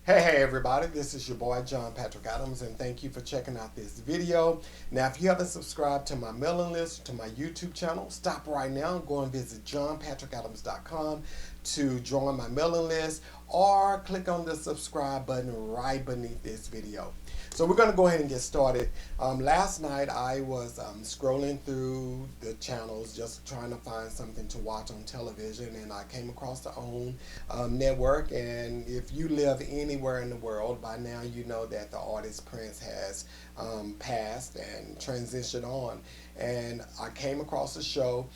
Hey everybody, this is your boy John Patrick Adams, and thank you for checking out this video. Now, if you haven't subscribed to my mailing list, to my YouTube channel, stop right now and go and visit johnpatrickadams.com to join my mailing list, or click on the subscribe button right beneath this video. So we're going to go ahead and get started. Last night I was scrolling through the channels just trying to find something to watch on television, and I came across the OWN network. And if you live anywhere in the world, by now you know that the artist Prince has passed and transitioned on. And I came across a show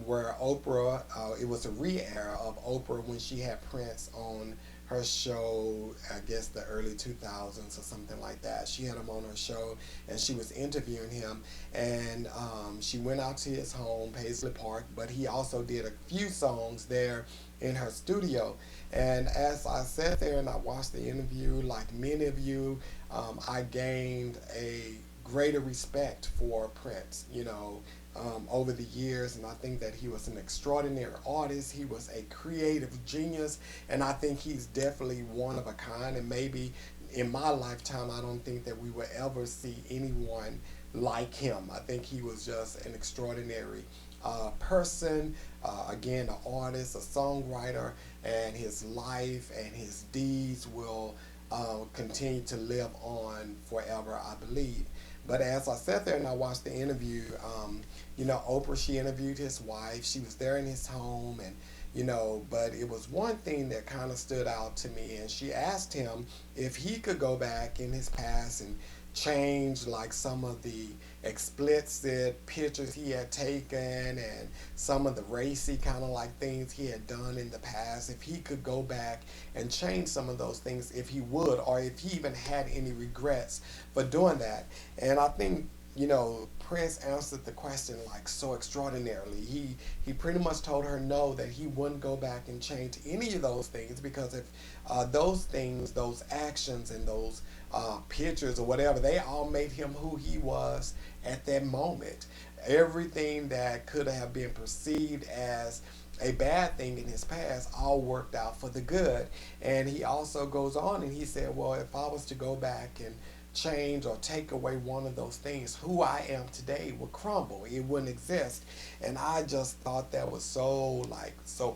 where Oprah, it was a re-air of Oprah when she had Prince on her show, I guess the early 2000s or something like that. She had him on her show and she was interviewing him. And she went out to his home, Paisley Park, but he also did a few songs there in her studio. And as I sat there and I watched the interview, like many of you, I gained a greater respect for Prince, over the years. And I think that he was an extraordinary artist. He was a creative genius, and I think he's definitely one of a kind. And maybe in my lifetime, I don't think that we will ever see anyone like him. I think he was just an extraordinary person, again, an artist, a songwriter, and his life and his deeds will continue to live on forever, I believe. But as I sat there and I watched the interview, Oprah, she interviewed his wife. She was there in his home, and but it was one thing that kind of stood out to me, and she asked him if he could go back in his past and change like some of the explicit pictures he had taken and some of the racy kind of like things he had done in the past, if he could go back and change some of those things, if he would, or if he even had any regrets for doing that. And I think Prince answered the question like so extraordinarily. He pretty much told her no, that he wouldn't go back and change any of those things, because if those things, those actions, and those pictures or whatever, they all made him who he was at that moment. Everything that could have been perceived as a bad thing in his past all worked out for the good. And he also goes on and he said, well, if I was to go back and change or take away one of those things, who I am today would crumble. It wouldn't exist. And I just thought that was so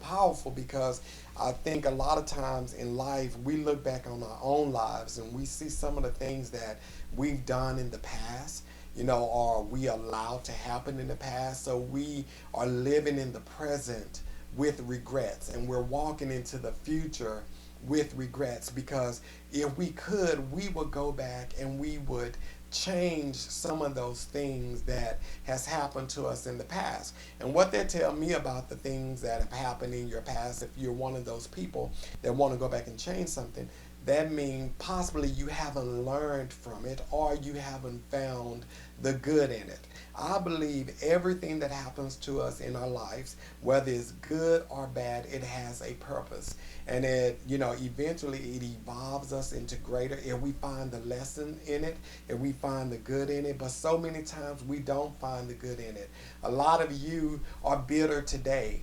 powerful, because I think a lot of times in life we look back on our own lives and we see some of the things that we've done in the past, or we allowed to happen in the past. So we are living in the present with regrets, and we're walking into the future with regrets, because if we could, we would go back and we would change some of those things that has happened to us in the past. And what they tell me about the things that have happened in your past, if you're one of those people that want to go back and change something, that means possibly you haven't learned from it, or you haven't found the good in it. I believe everything that happens to us in our lives, whether it's good or bad, it has a purpose. And eventually it evolves us into greater, if we find the lesson in it, if we find the good in it. But so many times we don't find the good in it. A lot of you are bitter today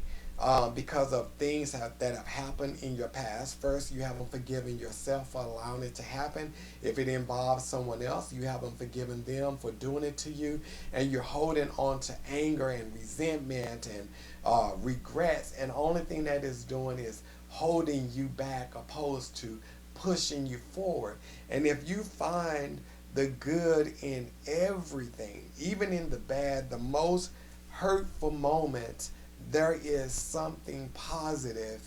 because of things that have happened in your past. First, you haven't forgiven yourself for allowing it to happen. If it involves someone else, you haven't forgiven them for doing it to you. And you're holding on to anger and resentment and regrets. And the only thing that is doing is holding you back, opposed to pushing you forward. And if you find the good in everything, even in the bad, the most hurtful moments, there is something positive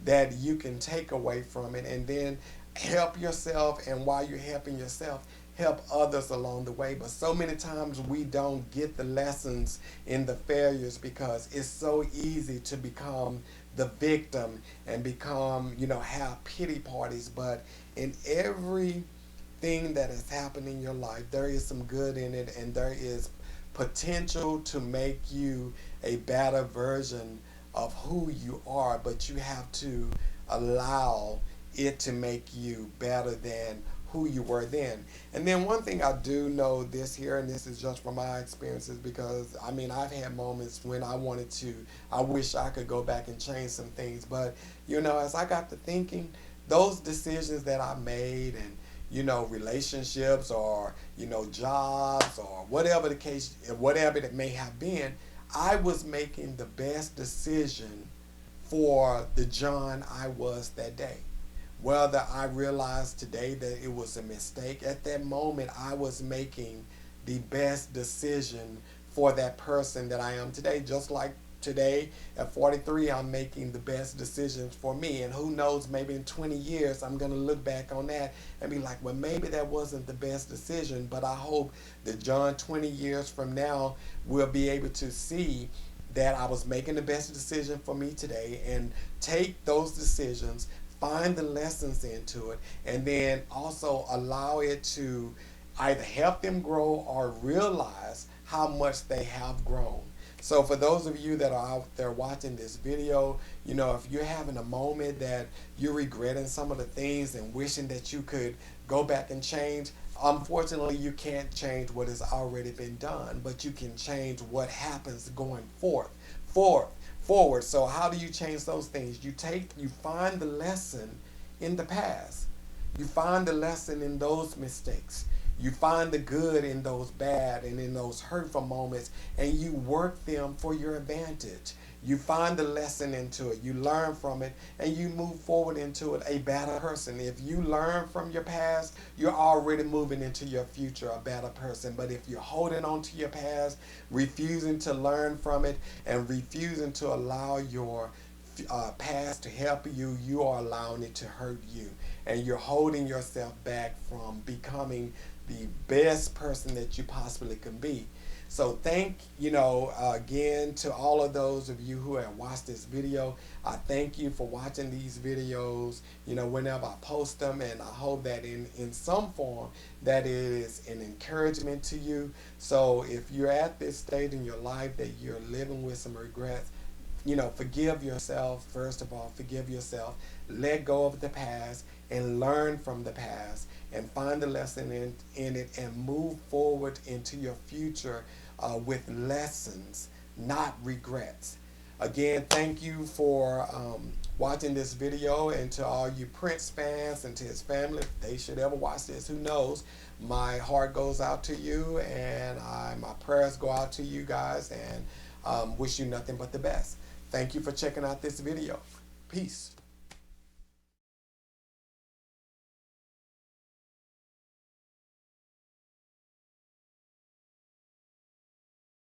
that you can take away from it, and then help yourself. And while you're helping yourself, help others along the way. But so many times we don't get the lessons in the failures, because it's so easy to become the victim and have pity parties. But in every thing that has happened in your life, there is some good in it, and there is potential to make you a better version of who you are. But you have to allow it to make you better than who you were then. And then one thing I do know this here, and this is just from my experiences, because I've had moments when I wish I could go back and change some things. But as I got to thinking, those decisions that I made, and relationships, or jobs, or whatever the case, whatever it may have been, I was making the best decision for the John I was that day. Whether I realized today that it was a mistake, at that moment I was making the best decision for that person that I am today. Just like today at 43, I'm making the best decisions for me. And who knows, maybe in 20 years, I'm going to look back on that and be like, well, maybe that wasn't the best decision. But I hope that John, 20 years from now, will be able to see that I was making the best decision for me today, and take those decisions, find the lessons into it, and then also allow it to either help them grow or realize how much they have grown. So for those of you that are out there watching this video, if you're having a moment that you're regretting some of the things and wishing that you could go back and change, unfortunately you can't change what has already been done, but you can change what happens going forward. So how do you change those things? You find the lesson in the past. You find the lesson in those mistakes. You find the good in those bad and in those hurtful moments, and you work them for your advantage. You find the lesson into it, you learn from it, and you move forward into it a better person. If you learn from your past, you're already moving into your future a better person. But if you're holding on to your past, refusing to learn from it, and refusing to allow your past to help you, you are allowing it to hurt you. And you're holding yourself back from becoming the best person that you possibly can be. So again, to all of those of you who have watched this video, I thank you for watching these videos, whenever I post them, and I hope that in some form that it is an encouragement to you. So if you're at this stage in your life that you're living with some regrets, forgive yourself. First of all, forgive yourself. Let go of the past and learn from the past, and find the lesson in it, and move forward into your future with lessons, not regrets. Again, thank you for watching this video, and to all you Prince fans and to his family, if they should ever watch this, who knows, my heart goes out to you, and my prayers go out to you guys, and wish you nothing but the best. Thank you for checking out this video. Peace.